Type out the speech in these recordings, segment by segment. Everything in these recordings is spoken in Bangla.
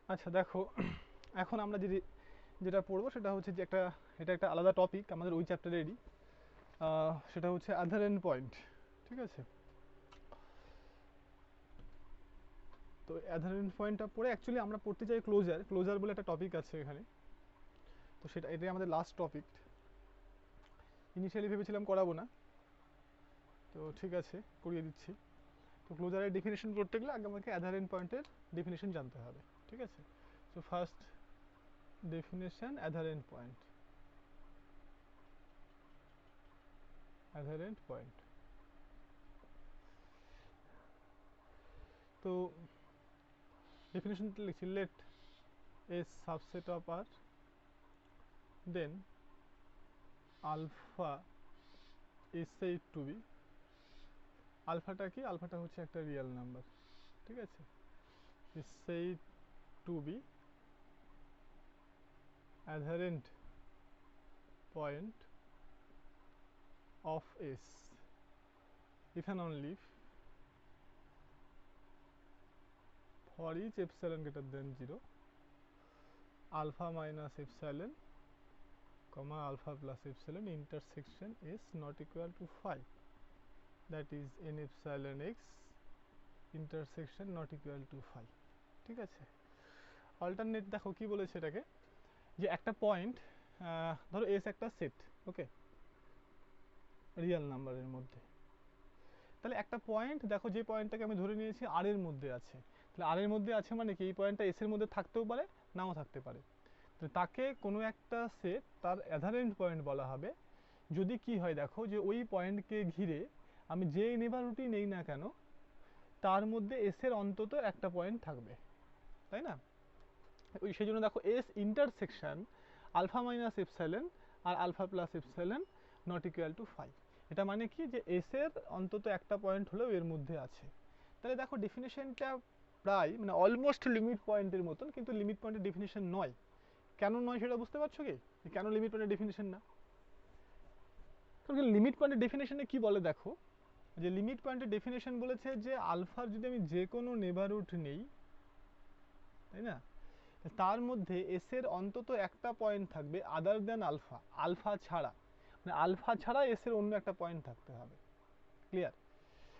আচ্ছা দেখো, এখন আমরা যেটা পড়বো সেটা হচ্ছে যে এটা একটা আলাদা টপিক আমাদের ওই চ্যাপ্টারেরই। সেটা হচ্ছে আধার এন্ড পয়েন্ট। ঠিক আছে, তো আধার এন্ড পয়েন্টটা পড়ে অ্যাকচুয়ালি আমরা পড়তে চাই ক্লোজার। ক্লোজার বলে একটা টপিক আছে এখানে, তো এটাই আমাদের লাস্ট টপিক। ইনিশিয়ালি ভেবেছিলাম করাবো না, তো ঠিক আছে করিয়ে দিচ্ছি। তো ক্লোজারের ডেফিনেশন করতে গেলে আগে আমাকে আধার এন্ড পয়েন্টের ডেফিনেশন জানতে হবে। ঠিক আছে, তো first definition adherent point. Adherent point, তো ডেফিনেশনটা লিখছি, let A subset of R, then alpha is said to be. আলফাটা কি? আলফাটা হচ্ছে একটা রিয়েল নাম্বার। ঠিক আছে, is said to be adherent point of S if and only if for each epsilon greater than 0 alpha minus epsilon comma alpha plus epsilon intersection is not equal to phi, that is n epsilon x intersection not equal to phi। ঠিক আছে, অল্টারনেট দেখো কি বলেছে এটাকে, যে একটা পয়েন্ট, ধরো এস একটা সেট, ওকে, রিয়েল নাম্বারের মধ্যে। তাহলে একটা পয়েন্ট দেখো, যে পয়েন্টটাকে আমি ধরে নিয়েছি আর এর মধ্যে আছে, তাহলে আর এর মধ্যে আছে মানে কি এই পয়েন্টটা এস এর মধ্যে থাকতেও পারে, নাও থাকতে পারে। তো তাকে কোনো একটা সেট তার অ্যাধারেন্ট পয়েন্ট বলা হবে যদি কি হয়, দেখো যে ওই পয়েন্টকে ঘিরে আমি যে নেইবারহুডই নেই না কেন তার মধ্যে এস এর অন্তত একটা পয়েন্ট থাকবে, তাই না? ওই সেই জন্য দেখো S intersection alpha minus epsilon আর alpha plus epsilon not equal to five. এটা মানে কি, যে এস এর অন্তত একটা পয়েন্ট হলেও এর মধ্যে আছে। তাহলে দেখো ডেফিনেশনটা প্রায় মানে অলমোস্ট লিমিট পয়েন্টের মতন, কিন্তু লিমিট পয়েন্টের ডেফিনেশন নয়। কেন নয় সেটা বুঝতে পারছো কি, কেন লিমিট পয়েন্টের ডেফিনেশন না? কারণ লিমিট পয়েন্টের ডেফিনেশনে কি বলে দেখো, যে লিমিট পয়েন্টের ডেফিনেশন বলেছে যে আলফার যদি আমি যে কোনো নেবারহুড নেই, তাই না, তার মধ্যে এস এর অন্তত একটা পয়েন্ট থাকবে আদার দেন আলফা, আলফা ছাড়া, মানে আলফা ছাড়া এস এর অন্য একটা পয়েন্ট থাকতে হবে। ক্লিয়ার?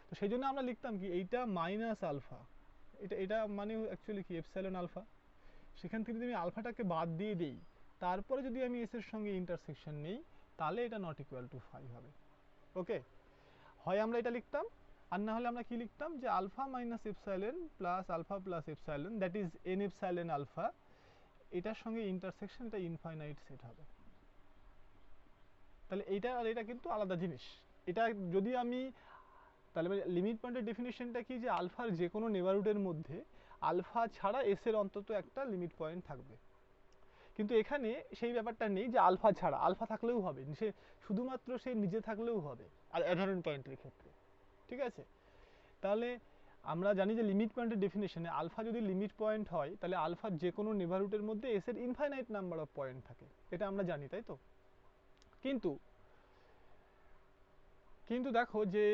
তো সেই জন্য আমরা লিখতাম কি, এইটা মাইনাস আলফা, এটা এটা মানে অ্যাকচুয়ালি কি এপসাইলন আলফা। সেখান থেকে যদি আমি আলফাটাকে বাদ দিয়ে দিই, তারপরে যদি আমি এস এর সঙ্গে ইন্টারসেকশন নেই, তাহলে এটা নট ইকুয়াল টু ফাইভ হবে। ওকে, হয় আমরা এটা লিখতাম, আর না হলে আমরা কি লিখতাম, যে alpha minus epsilon plus alpha plus epsilon, that is N epsilon alpha, এটার সঙ্গে ইন্টারসেকশন এটা ইনফাইনাইট সেট হবে। তাহলে এইটা আর এটা কিন্তু আলাদা জিনিস। এটা যদি আমি, তাহলে লিমিট পয়েন্টের ডেফিনেশনটা কি, যে আলফার যে কোনো নেবারহুডের মধ্যে আলফা ছাড়া এস এর অন্তত একটা লিমিট পয়েন্ট থাকবে। কিন্তু এখানে সেই ব্যাপারটা নেই যে আলফা ছাড়া, আলফা থাকলেও হবে, সে শুধুমাত্র সে নিজে থাকলেও হবে আর অ্যাধারেন্ট পয়েন্টের ক্ষেত্রে। ঠিক আছে, তাহলে আমরা জানি যে লিমিট পয়েন্টের ডেফিনেশনে আলফা যদি লিমিট পয়েন্ট হয়, তাহলে আলফার যে কোনো নেবারহুডের মধ্যে এস এর ইনফাইনাইট নাম্বার অফ পয়েন্ট থাকে, এটা আমরা জানি, তাই তো? কিন্তু কিন্তু দেখো যে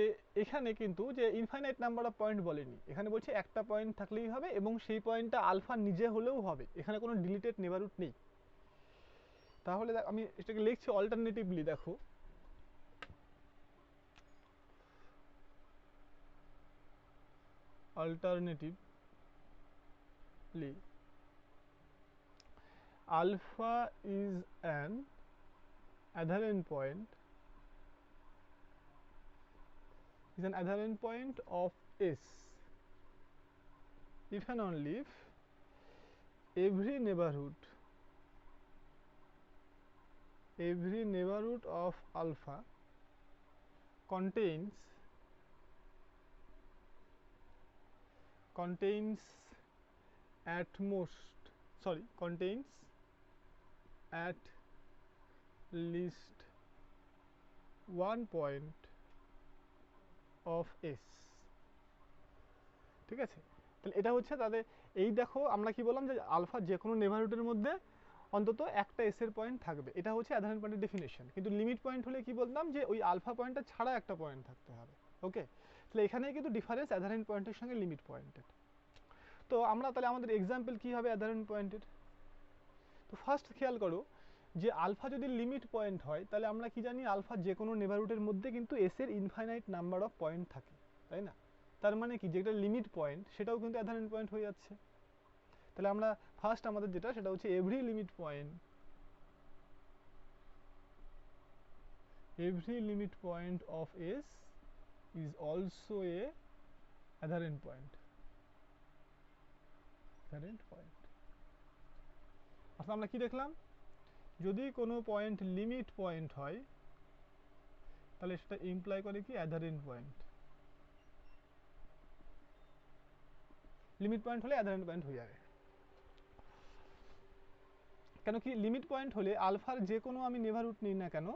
এখানে কিন্তু যে ইনফাইনাইট নাম্বার অফ পয়েন্ট বলেনি, এখানে বলছে একটা পয়েন্ট থাকলেই হবে এবং সেই পয়েন্টটা আলফা নিজে হলেও হবে, এখানে কোনো ডিলিটেড নেবারহুড নেই। তাহলে আমি এটাকে লিখছি অল্টারনেটিভলি, দেখো alternatively alpha is an adherent point of S if and only if every neighborhood of alpha contains contains at least one point of S। ঠিক আছে, তাহলে এটা হচ্ছে তাদের, এই দেখো আমরা কি বললাম, যে আলফা যে কোনো নেবারহুডের মধ্যে অন্তত একটা এস এর পয়েন্ট থাকবে, এটা হচ্ছে অ্যাধারেন্ট পয়েন্টের ডেফিনেশন। কিন্তু লিমিট পয়েন্ট হলে কি বলতাম, যে ওই আলফা পয়েন্টটা ছাড়া একটা পয়েন্ট থাকতে হবে। ওকে, তাহলে এখানে কিন্তু ডিফারেন্স অ্যাধারেন্ট পয়েন্টের সঙ্গে লিমিট পয়েন্টের। তো আমরা তাহলে আমাদের এক্সাম্পল কি হবে অ্যাধারেন্ট পয়েন্টের? তো ফার্স্ট খেয়াল করো যে আলফা যদি লিমিট পয়েন্ট হয় তাহলে আমরা কি জানি আলফা যে কোনো নেবারহুডের মধ্যে কিন্তু এস এর ইনফাইনাইট নাম্বার অফ পয়েন্ট থাকে, তাই না? তার মানে কি যেটা লিমিট পয়েন্ট সেটাও কিন্তু অ্যাধারেন্ট পয়েন্ট হয়ে যাচ্ছে। তাহলে আমরা ফার্স্ট আমাদের যেটা সেটা হচ্ছে every limit point of S is also a adherent point. অর্থাৎ আমরা কি দেখলাম, যদি কোনো পয়েন্ট লিমিট পয়েন্ট হয় তাহলে সেটা ইমপ্লাই করে কি অ্যাধারেন্ট পয়েন্ট। লিমিট পয়েন্ট হলে অ্যাধারেন্ট পয়েন্ট হয়ে যাবে। কেন কি লিমিট পয়েন্ট হলে আলফার যে কোনো আমি নেভারহুড নিই না কেন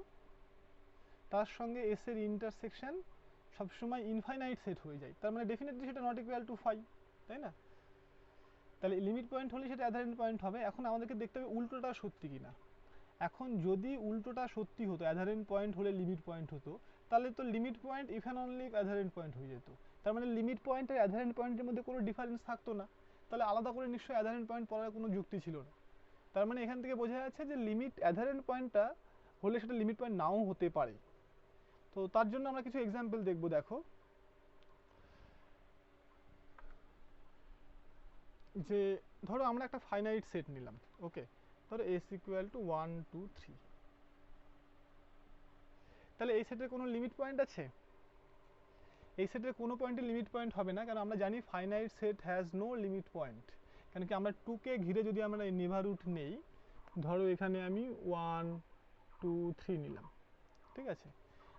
তার সঙ্গে এস এর ইন্টারসেকশন সবসময় ইনফাইনাইট সেট হয়ে যায়, তার মানে ডেফিনেটলি সেটা নট ইকুয়াল টু 5, তাই না? তাহলে লিমিট পয়েন্ট হলে সেটা অ্যাধারেন্ট পয়েন্ট হবে। এখন আমাদেরকে দেখতে হবে উল্টোটা সত্যি কিনা। এখন যদি উল্টোটা সত্যি হতো, অ্যাধারেন্ট পয়েন্ট হলে লিমিট পয়েন্ট হতো, তাহলে তো limit point if and only adherent point হয়ে যেত। তার মানে লিমিট পয়েন্ট আর অ্যাধারেন্ট পয়েন্টের মধ্যে কোনো ডিফারেন্স থাকতো না, তাহলে আলাদা করে নিশ্চয়ই অ্যাধারেন্ট পয়েন্ট পড়ার কোনো যুক্তি ছিল না। তার মানে এখান থেকে বোঝা যাচ্ছে যে লিমিট অ্যাধারেন্ট পয়েন্টটা হলে সেটা লিমিট পয়েন্ট নাও হতে পারে। তো তার জন্য আমরা কিছু এক্সাম্পল দেখব। দেখো যে ধরো আমরা একটা ফাইনাইট সেট নিলাম, ওকে, ধরো এস ইকুয়াল টু 1 2 3। তাহলে এই সেটের কোনো লিমিট পয়েন্ট আছে? এই সেটের কোনো পয়েন্টে লিমিট পয়েন্ট হবে না, কারণ আমরা জানি finite set has no limit point. কেন কি আমরা 2 কে ঘিরে যদি আমরা এই নেভারহুড নেই, ধরো এখানে আমি 1 2 3 নিলাম, ঠিক আছে?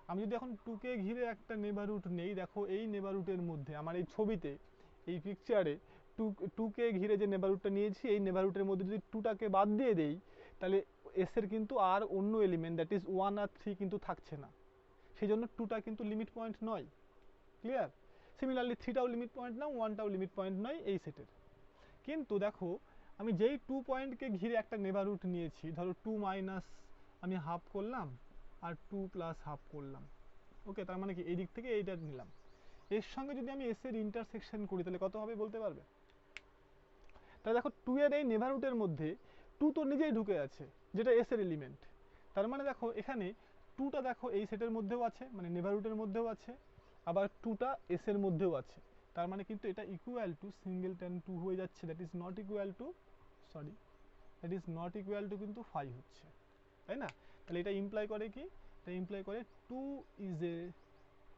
আমি যদি এখন 2 কে ঘিরে একটা নেভারহুড নেই, দেখো এই নেভারহুডের মধ্যে আমার এই ছবিতে এই পিকচারে 2 কে ঘিরে যে নেভারহুডটা নিয়েছি এই নেভারহুডের মধ্যে যদি 2টাকে বাদ দিয়ে দেই তাহলে এস এর কিন্তু আর অন্য এলিমেন্ট দ্যাট ইজ 1 আর 3 কিন্তু থাকছে না, সেই জন্য 2টা কিন্তু লিমিট পয়েন্ট নয়। ক্লিয়ার? সিমিলারলি 3টাও লিমিট পয়েন্ট না, 1টাও লিমিট পয়েন্ট নয় এই সেটের। কিন্তু দেখো আমি যেই 2 পয়েন্টকে ঘিরে একটা নেভারহুড নিয়েছি, ধরো 2 মাইনাস আমি হাফ করলাম আর 2 প্লাস হাফ করলাম, ওকে, তার মানে কি এই দিক থেকে এইটা নিলাম, এর সঙ্গে যদি আমি এস এর ইন্টারসেকশন করি তাহলে কত হবে বলতে পারবে? তাহলে দেখো 2 এর এই নেভারহুডের মধ্যে 2 তো নিজেই ঢুকে আছে যেটা এস এর এলিমেন্ট, তার মানে দেখো এখানে 2টা দেখো এই সেটের মধ্যেও আছে মানে নেভারহুডের মধ্যেও আছে, আবার 2টা এস এর মধ্যেও আছে, তার মানে কিন্তু এটা ইকুয়াল টু সিঙ্গেলটন 2 হয়ে যাচ্ছে, that is not equal two কিন্তু 5 হচ্ছে, তাই না? তাহলে এটা ইমপ্লাই করে কি? এটা ইমপ্লাই করে 2 ইজ এ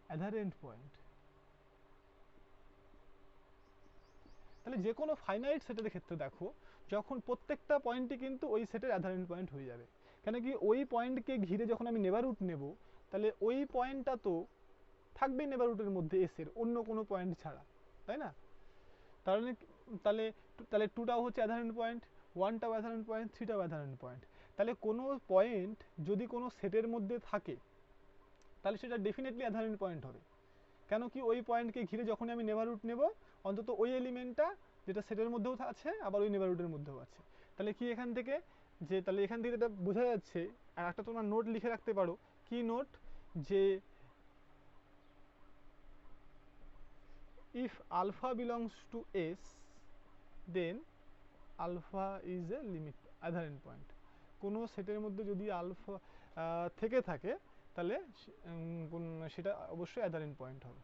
অ্যাধারেন্ট পয়েন্ট। তাহলে যে কোনো ফাইনাইট সেটের ক্ষেত্রে দেখো যখন প্রত্যেকটা পয়েন্টই কিন্তু ওই সেটের অ্যাধারেন্ট পয়েন্ট হয়ে যাবে, কেন কি ওই পয়েন্টকে ঘিরে যখন আমি নেভারহুড নেব তাহলে ওই পয়েন্টটা তো থাকবেই নেভারহুডের মধ্যে এস এর অন্য কোনো পয়েন্ট ছাড়া, তাই না? তাহলে তাহলে তাহলে 2টাও হচ্ছে অ্যাধারেন্ট পয়েন্ট, 1টাও অ্যাধারেন্ট পয়েন্ট, 3টাও অ্যাধারেন্ট পয়েন্ট। তাহলে কোনো পয়েন্ট যদি কোনো সেটের মধ্যে থাকে তাহলে সেটা ডেফিনেটলি অ্যাধারেন্ট পয়েন্ট হবে। কেন কি ওই পয়েন্টকে ঘিরে যখন আমি নেভারহুড নেব অন্তত ওই এলিমেন্টটা যেটা সেটের মধ্যেও আছে আবার ওই নেভারহুডের মধ্যেও আছে। তাহলে কি এখান থেকে যে তাহলে এখান থেকে যেটা বোঝা যাচ্ছে, আর একটা তোমরা নোট লিখে রাখতে পারো, কি নোট, যে if alpha belongs to S then alpha is a limit adherent point। কোনো সেটের মধ্যে যদি আলফা থেকে থাকে তাহলে সেটা অবশ্যই অ্যাধারেন্ট পয়েন্ট হবে।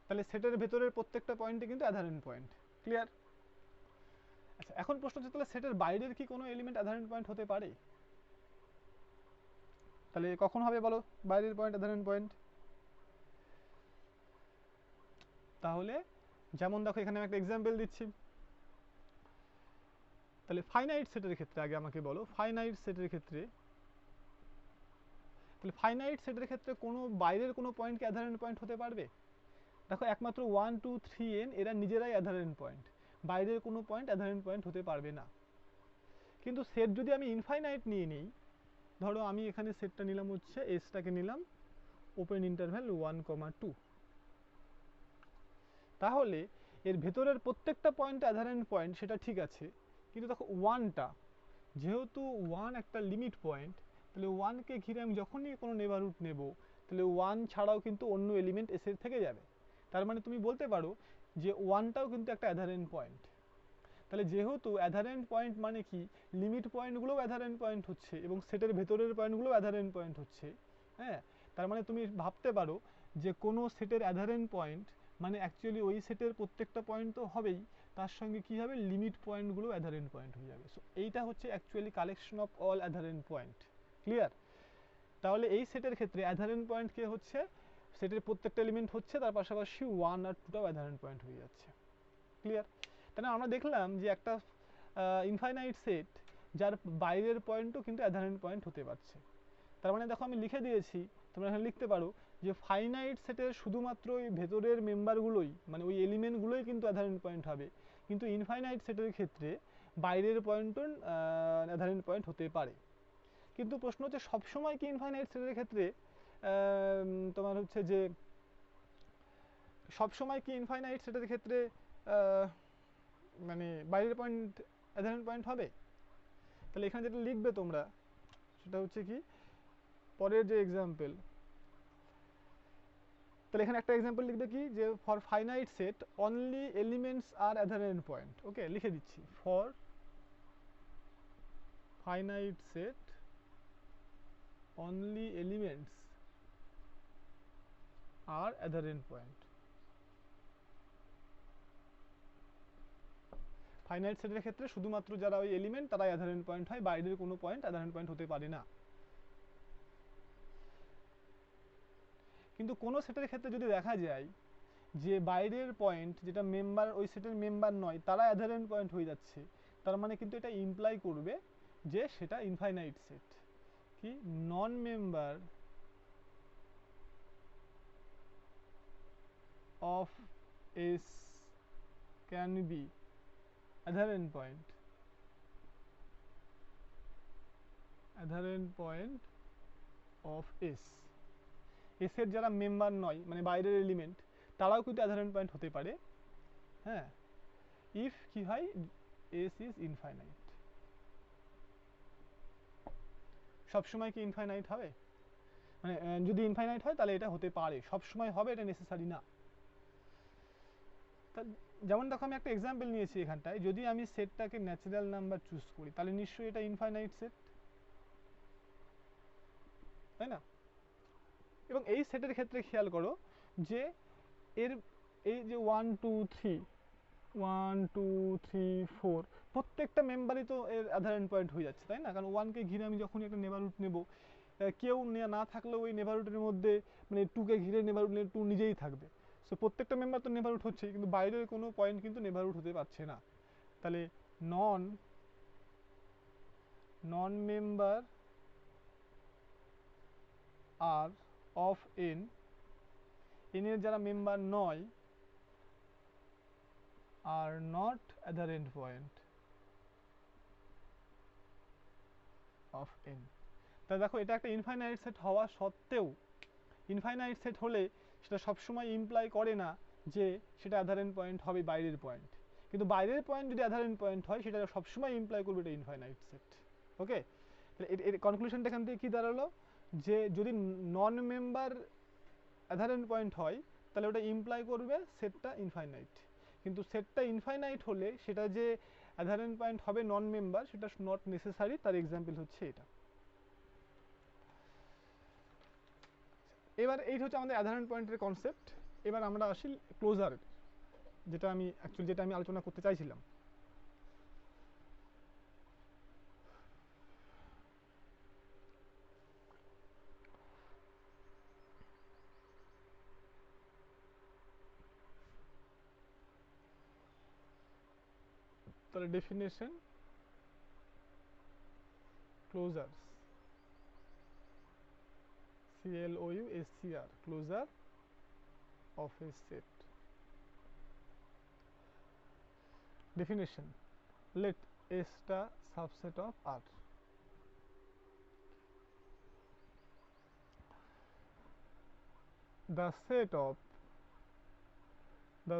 তাহলে সেটের ভেতরের প্রত্যেকটা পয়েন্টে কিন্তু অ্যাধারেন্ট পয়েন্ট। ক্লিয়ার? আচ্ছা, এখন প্রশ্ন হচ্ছে তাহলে সেটের বাইরের কি কোনো এলিমেন্ট অ্যাধারেন্ট পয়েন্ট হতে পারে? তাহলে কখন হবে বলো বাইরের পয়েন্ট অ্যাধারেন্ট পয়েন্ট? তাহলে যেমন দেখো এখানে আমি একটা এক্সাম্পল দিচ্ছি। তাহলে ফাইনাইট সেটের ক্ষেত্রে আগে আমাকে বলো, ফাইনাইট সেটের ক্ষেত্রে তাহলে ফাইনাইট সেটের ক্ষেত্রে কোনো বাইরের কোনো পয়েন্ট কি অ্যাধারেন্ট পয়েন্ট হতে পারবে? দেখো একমাত্র 1 2 3 n এরা নিজেরাই অ্যাধারেন্ট পয়েন্ট, বাইরের কোনো পয়েন্ট অ্যাধারেন্ট পয়েন্ট হতে পারবে না। কিন্তু সেট যদি আমি ইনফাইনাইট নিয়ে নিই, ধরো আমি এখানে সেটটা নিলাম হচ্ছে এসটাকে নিলাম ওপেন ইন্টারভ্যাল 1 2, তাহলে এর ভেতরের প্রত্যেকটা পয়েন্ট অ্যাধারেন্ট পয়েন্ট সেটা ঠিক আছে, কিন্তু দেখো 1টা যেহেতু 1 একটা লিমিট পয়েন্ট, তাহলে 1কে ঘিরে আমি যখনই কোনো নেভারহুড নেব তাহলে 1 ছাড়াও কিন্তু অন্য এলিমেন্ট এসে থেকে যাবে। তার মানে তুমি বলতে পারো যে ওয়ানটাও কিন্তু একটা অ্যাধারেন্ট পয়েন্ট। তাহলে যেহেতু অ্যাধারেন্ট পয়েন্ট মানে কি, লিমিট পয়েন্টগুলোও অ্যাধারেন্ট পয়েন্ট হচ্ছে এবং সেটের ভেতরের পয়েন্টগুলোও অ্যাধারেন্ট পয়েন্ট হচ্ছে। হ্যাঁ, তার মানে তুমি ভাবতে পারো যে কোনো সেটের অ্যাধারেন্ট পয়েন্ট মানে অ্যাকচুয়ালি ওই সেটের প্রত্যেকটা পয়েন্ট তো হবেই, তার সঙ্গে কি হবে, লিমিট পয়েন্টগুলো অ্যাধারেন্ট পয়েন্ট হয়ে যাবে। সো এইটা হচ্ছে actually collection of all adherent point. Clear? তাহলে এই সেটের ক্ষেত্রে অ্যাধারেন্ট পয়েন্ট কে হচ্ছে, সেটের প্রত্যেকটা এলিমেন্ট হচ্ছে, তার পাশাপাশি 1 আর 2টাও অ্যাধারেন্ট পয়েন্ট হয়ে যাচ্ছে। ক্লিয়ার? তাহলে আমরা দেখলাম যে একটা ইনফাইনাইট সেট যার বাইরের পয়েন্টও কিন্তু অ্যাধারেন্ট পয়েন্ট হতে পারছে। তার মানে দেখো আমি লিখে দিয়েছি, তোমরা এখানে লিখতে পারো যে ফাইনাইট সেটের শুধুমাত্র ওই ভেতরের মেম্বারগুলোই মানে ওই এলিমেন্টগুলোই কিন্তু অ্যাধারেন্ট পয়েন্ট হবে, কিন্তু ইনফাইনাইট সেটের ক্ষেত্রে বাইরের পয়েন্টও অ্যাধারেন্ট পয়েন্ট হতে পারে। কিন্তু প্রশ্ন হচ্ছে সবসময় কি ইনফাইনাইট সেটের ক্ষেত্রে তোমার হচ্ছে যে সবসময় কি ইনফাইনাইট সেটের ক্ষেত্রে মানে বাইরের পয়েন্ট অ্যাধারেন্ট পয়েন্ট হবে? তাহলে এখানে যেটা লিখবে তোমরা সেটা হচ্ছে কি, পরের যে এক্সাম্পল, তাহলে এখানে একটা এক্সাম্পল লিখবে কি, যে for finite set only elements are adherent point. Okay, লিখে দিচ্ছি, for finite set only elements are adherent point. Finite সেটের ক্ষেত্রে শুধুমাত্র যারা ওই এলিমেন্ট তারাই অ্যাধারেন্ট পয়েন্ট হয়, বাইরের কোনো পয়েন্ট অ্যাধারেন্ট পয়েন্ট হতে পারে না। কিন্তু কোনো সেটের ক্ষেত্রে যদি দেখা যায় যে বাইরের পয়েন্ট যেটা মেম্বার ওই সেটের মেম্বার নয় তারা অ্যাধারেন্ট পয়েন্ট হয়ে যাচ্ছে, তার মানে কিন্তু এটা ইমপ্লাই করবে যে সেটা ইনফাইনাইট সেট। কি, non member of S can be adherent point, adherent point of S. এসের যারা মেম্বার নয় মানে বাইরের এলিমেন্ট তারাও কিন্তু অ্যাধারেন্ট পয়েন্ট হতে পারে। হ্যাঁ, ইফ কি হয়, এস ইজ ইনফাইনাইট। সবসময় কি ইনফাইনাইট হবে? মানে যদি ইনফাইনাইট হয় তাহলে এটা হতে পারে, সবসময় হবে এটা নেসেসারি না। যেমন দেখো আমি একটা এক্সাম্পল নিয়েছি এখানটায়, যদি আমি সেটটাকে ন্যাচারাল নাম্বার চুজ করি তাহলে নিশ্চয়ই এটা ইনফাইনাইট সেট, তাই না? এবং এই সেটের ক্ষেত্রে খেয়াল করো যে এর এই যে 1 2 3 1 2 3 4 প্রত্যেকটা মেম্বারই তো এর অ্যাধারেন্ট পয়েন্ট হয়ে যাচ্ছে, তাই না? কারণ 1কে ঘিরে আমি যখন একটা নেবারহুড নেব, কেউ না থাকলেও ওই নেবারহুডের মধ্যে মানে 2কে ঘিরে নেবারহুড নিলে 2 নিজেই থাকবে। সো প্রত্যেকটা মেম্বার তো নেবারহুড হচ্ছেই, কিন্তু বাইরের কোনো পয়েন্ট কিন্তু নেবারহুড হতে পারছে না। তাহলে non member are of N, এর যারা মেম্বার নয় are not adherent point of N. তাহলে দেখো এটা একটা ইনফাইনাইট সেট হওয়া সত্ত্বেও, ইনফাইনাইট সেট হলে সেটা সবসময় ইমপ্লাই করে না যে সেটা অ্যাধারেন্ট পয়েন্ট হবে বাইরের পয়েন্ট, কিন্তু বাইরের পয়েন্ট যদি অ্যাধারেন্ট পয়েন্ট হয় সেটা সবসময় ইমপ্লাই করবে এটা ইনফাইনাইট সেট। ওকে, তাহলে এর কনক্লুশনটা এখান থেকে কি দাঁড়ালো, যে যদি নন মেম্বার অ্যাধারেন্ট পয়েন্ট হয় তাহলে ওটা ইমপ্লাই করবে সেটটা ইনফাইনাইট, কিন্তু সেটটা ইনফাইনাইট হলে সেটা যে অ্যাধারেন্ট পয়েন্ট হবে নন মেম্বার সেটা নট নেসেসারি। তার এক্সাম্পল হচ্ছে এটা। এবার এই হচ্ছে আমাদের অ্যাধারেন্ট পয়েন্টের কনসেপ্ট। এবার আমরা আসি ক্লোজার, যেটা আমি আলোচনা করতে চাইছিলাম। তাহলে definition, closure, CLOUSER, closure of a set. Definition: let S টা subset of R. The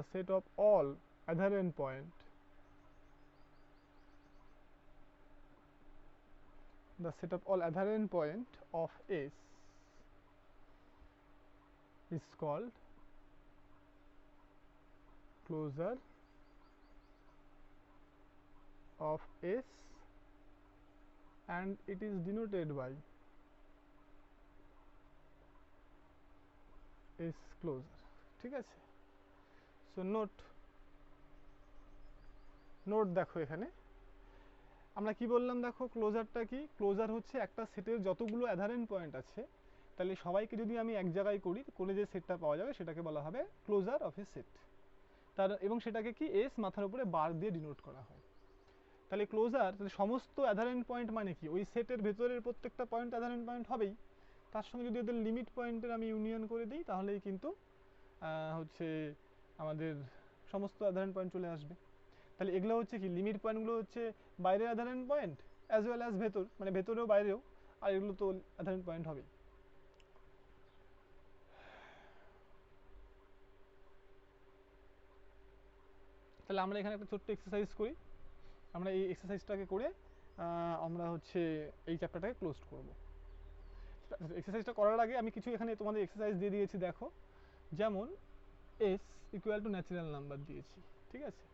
set of all adherent point, the set of all adherent point of S is called closure of S and it is denoted by S closure, ঠিক আছে। সো নোট দেখো এখানে আমরা কি বললাম, দেখো ক্লোজারটা কি, ক্লোজার হচ্ছে একটা সেটের যতগুলো অ্যাধারেন্ট পয়েন্ট আছে তাহলে সবাইকে যদি আমি এক জায়গায় করি করে যে সেটটা পাওয়া যাবে সেটাকে বলা হবে ক্লোজার অফ এ সেট। তার এবং সেটাকে কি এস মাথার উপরে বার দিয়ে ডিনোট করা হয়। তাহলে ক্লোজার, তাহলে সমস্ত অ্যাধারেন্ট পয়েন্ট মানে কি, ওই সেটের ভেতরের প্রত্যেকটা পয়েন্ট অ্যাধারেন্ট পয়েন্ট হবেই, তার সঙ্গে যদি ওদের লিমিট পয়েন্টের আমি ইউনিয়ন করে দিই তাহলেই কিন্তু হচ্ছে আমাদের সমস্ত অ্যাধারেন্ট পয়েন্ট চলে আসবে। তাহলে এগুলো হচ্ছে কি, লিমিট পয়েন্টগুলো হচ্ছে বাইরের অ্যাধারেন্ট পয়েন্ট অ্যাজ ওয়েল অ্যাজ ভেতর, মানে ভেতরেও বাইরেও, আর এগুলো তো অ্যাধারেন্ট পয়েন্ট হবেই। তাহলে আমরা এখানে একটা ছোট্ট এক্সারসাইজ করি, আমরা এই এক্সারসাইজটাকে করে আমরা হচ্ছে এই চ্যাপ্টারটাকে ক্লোজ করব। এক্সারসাইজটা করার আগে আমি কিছু এখানে তোমাদের এক্সারসাইজ দিয়ে দিয়েছি, দেখো যেমন S equal two natural number দিয়েছি, ঠিক আছে।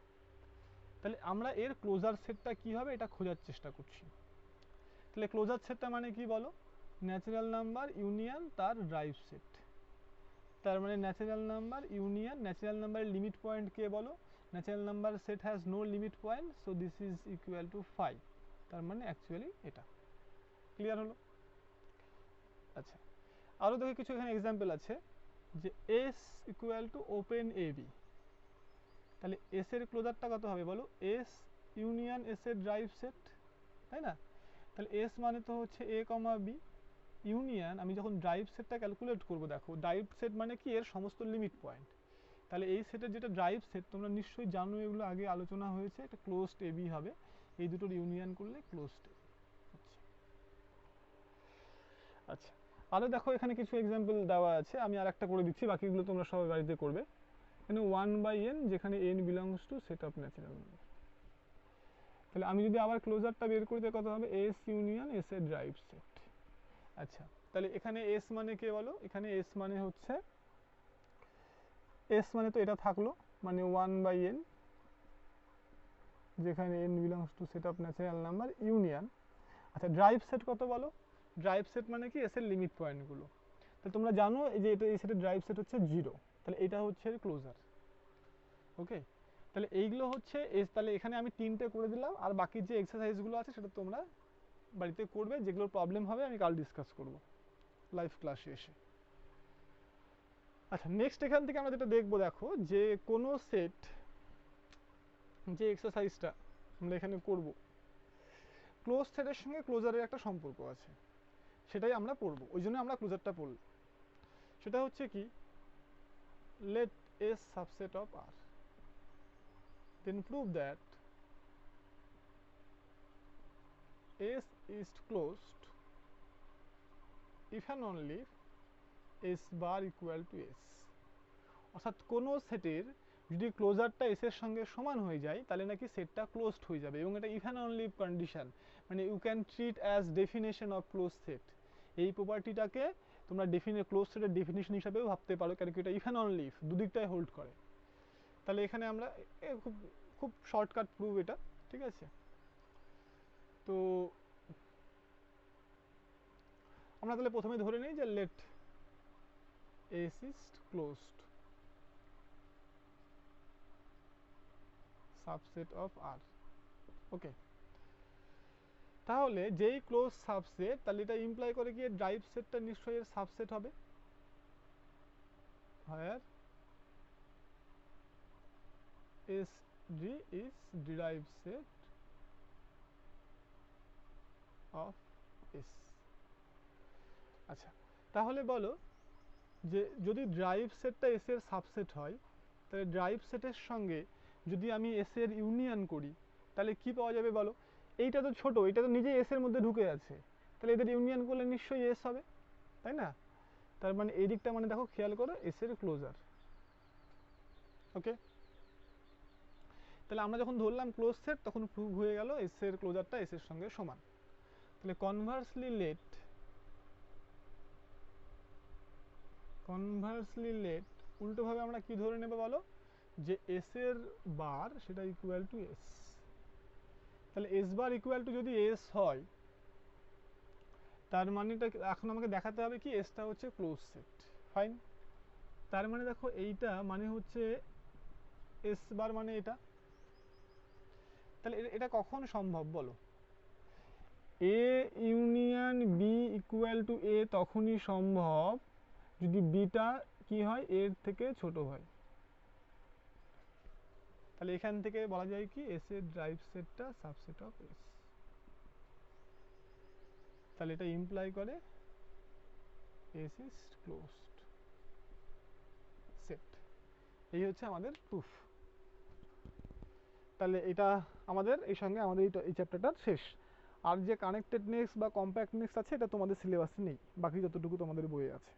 তাহলে আমরা এর ক্লোজার সেটটা কি হবে এটা খোঁজার চেষ্টা করছি। তাহলে ক্লোজার সেটটা মানে কি বলো, ন্যাচারাল নাম্বার ইউনিয়ন তার ড্রাইভ সেট। তার মানে ন্যাচারাল নাম্বার ইউনিয়ন, ন্যাচারাল নাম্বারের লিমিট পয়েন্ট কে বলো, natural number set has no limit point, so this is equal to 5। তার মানে অ্যাকচুয়ালি এটা ক্লিয়ার হলো। আচ্ছা, আরও দেখো কিছু এখানে এক্সাম্পল আছে, যে S equal to open a b. তাহলে এস এর ক্লোজারটা কত হবে বলো, এস ইউনিয়ন এস এর ড্রাইভ সেট, তাই না। তাহলে এস মানে তো হচ্ছে এ কমা বি, ইউনিয়ন আমি যখন ড্রাইভ সেটটা ক্যালকুলেট করব, দেখো ড্রাইভ সেট মানে কি এর সমস্ত লিমিট পয়েন্ট। তাহলে এই সেটের যেটা ড্রাইভ সেট তোমরা নিশ্চয়ই জানো, এগুলো আগে আলোচনা হয়েছে, এটা ক্লোজড এ বি হবে, এই দুটোর ইউনিয়ন করলে ক্লোজড এ। আচ্ছা, আরও দেখো এখানে কিছু এক্সাম্পল দেওয়া আছে, আমি আর একটা করে দিচ্ছি, বাকিগুলো তোমরা সবাই বাড়িতে করবে। এখানে 1/n, যেখানে n belongs to set of natural number. তাহলে আমি যদি আবার ক্লোজারটা বের করতে কত হবে, এস ইউনিয়ন এস এর ড্রাইভ সেট। আচ্ছা, তাহলে এখানে এস মানে কে বলো, এখানে এস মানে হচ্ছে, এস মানে তো এটা থাকলো, মানে 1/n, যেখানে n belongs to set of natural number union. আচ্ছা, ড্রাইভ সেট কত বলো, ড্রাইভ সেট মানে কি এস এর লিমিট পয়েন্টগুলো। তাহলে তোমরা জানো এই যে এটা, এই সেটের ড্রাইভ সেট হচ্ছে 0, তাহলে এটা হচ্ছে ক্লোজার। ওকে, তাহলে এইগুলো হচ্ছে এস। তাহলে এখানে আমি 3টে করে দিলাম, আর বাকি যে এক্সারসাইজগুলো আছে সেটা তোমরা বাড়িতে করবে, যেগুলোর প্রবলেম হবে আমি কাল ডিসকাস করব লাইভ ক্লাসে এসে। আচ্ছা, নেক্সট এখান থেকে আমরা যেটা দেখবো, দেখো যে কোনো সেট, যে এক্সারসাইজটা আমরা এখানে করব, ক্লোজ সেটের সঙ্গে ক্লোজারের একটা সম্পর্ক আছে, সেটাই আমরা পড়ব, ওই জন্য আমরা ক্লোজারটা পড়ব। সেটা হচ্ছে কি, let S subset of R, then prove that S is closed if and only S bar equal to S। অর্থাৎ কোনো সেটের যদি ক্লোজারটা এস এর সঙ্গে সমান হয়ে যায় তাহলে নাকি সেটটা ক্লোজড হয়ে যাবে, এবং এটা ইফ অ্যান্ড অনলি কন্ডিশন, মানে you can treat as definition of close set. এই প্রপার্টিটাকে তোমরা ক্লোজ সেটের ডেফিনেশন হিসাবেও ভাবতে পারো, কারণ কি এটা ইফ অ্যান্ড অনলি ইফ, দুদিকটাই হোল্ড করে। তাহলে এখানে আমরা খুব খুব শর্টকাট প্রুফ এটা, ঠিক আছে। তো আমরা তাহলে প্রথমে ধরে নিই যে let S is closed subset of R. Okay, তাহলে যেই ক্লোজ সাবসেট, তাহলে এটা ইমপ্লাই করে কি ড্রাইভ সেটটা নিশ্চয়ই এর সাবসেট হবে, where SD is derived set of S। আচ্ছা, তাহলে বলো যে যদি ড্রাইভ সেটটা এস এর সাবসেট হয়, তাহলে ড্রাইভ সেটের সঙ্গে যদি আমি এস এর ইউনিয়ন করি তাহলে কি পাওয়া যাবে বলো। এইটা তো ছোট, এটা তো নিজেই এস এর মধ্যে ঢুকে আছে, তাহলে এদের ইউনিয়ন করলে নিশ্চয়ই এস হবে, তাই না। তার মানে এই দিকটা মানে দেখো খেয়াল করো, এস এর ক্লোজার। ওকে, তাহলে আমরা যখন ধরলাম ক্লোজ সেট তখন প্রুভ হয়ে গেল এস এর ক্লোজারটা এস এর সঙ্গে সমান। তাহলে কনভার্সলি লেট উল্টোভাবে আমরা কি ধরে নেব বলো, যে এস এর বার সেটা ইকুয়াল টু এস। তাহলে এস বার ইকুয়াল টু যদি এস হয়, তার মানেটা এখন আমাকে দেখাতে হবে কি এসটা হচ্ছে ক্লোজ সেট। ফাইন। তার মানে দেখো এইটা মানে হচ্ছে এস বার মানে এটা। তাহলে এটা কখন সম্ভব বলো? A union B equal to A তখনই সম্ভব যদি বিটা কি হয়, এর থেকে ছোট হয়। তাহলে এখান থেকে বলা যায় কি এস এর ড্রাইভ সেটটা সাবসেট অফ এস। তাহলে এটা ইমপ্লাই করে এস ইজ ক্লোজড সেট। এই হচ্ছে আমাদের প্রুফ। তাহলে এটা আমাদের এই সঙ্গে আমাদের এই চ্যাপ্টারটা শেষ। আর যে কানেক্টেডনেস বা কম্প্যাক্টনেস আছে এটা তোমাদের সিলেবাসে নেই, বাকি যতটুকু তোমাদের বইয়ে আছে।